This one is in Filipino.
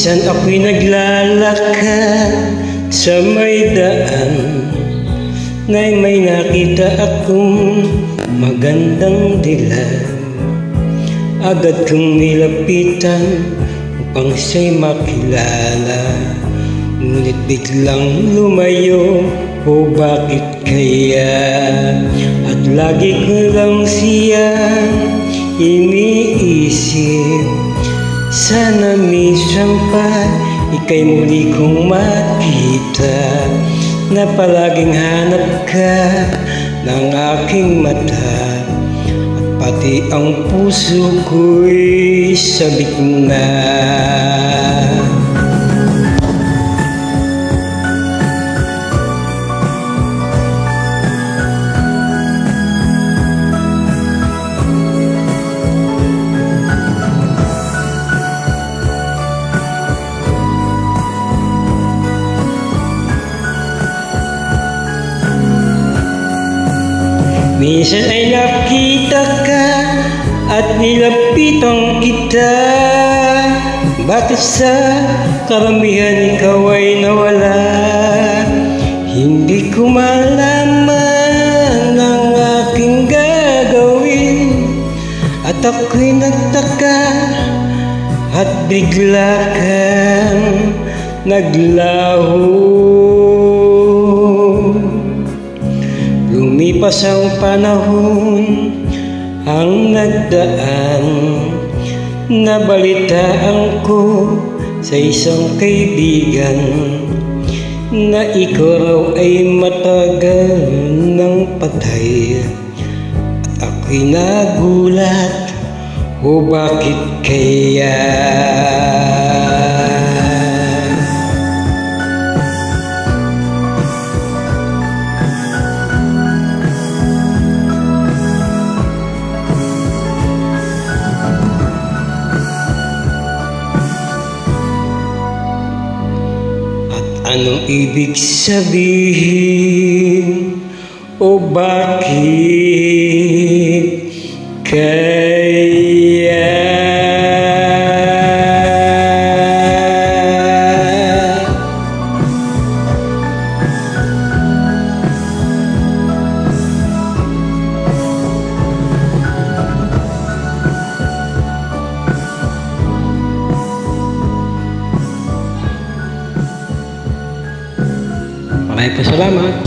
Minsan ako'y naglalakad sa may daan, na'y may nakita akong magandang dilag. Agad kong nilapitan upang siya'y makilala, ngunit biglang lumayo, o bakit kaya? At lagi ko lang siya iniisip, sana minsan pa ika'y muli kong makita, na palaging hanap ka ng aking mata, at pati ang puso ko'y sabik na. Minsan ay nakita ka at nilapitan kita, bakit sa karamihan ikaw ay nawala? Hindi ko malaman ang aking gagawin, at ako'y nagtaka at bigla kang naglaho. Lumipas ang panahon, ang nagdaan, nabalitaan ko sa isang kaibigan na ikaw raw ay matagal nang patay. At ako'y nagulat, o bakit kaya? Anong ibig sabihin, o bakit kaya? Maraming salamat.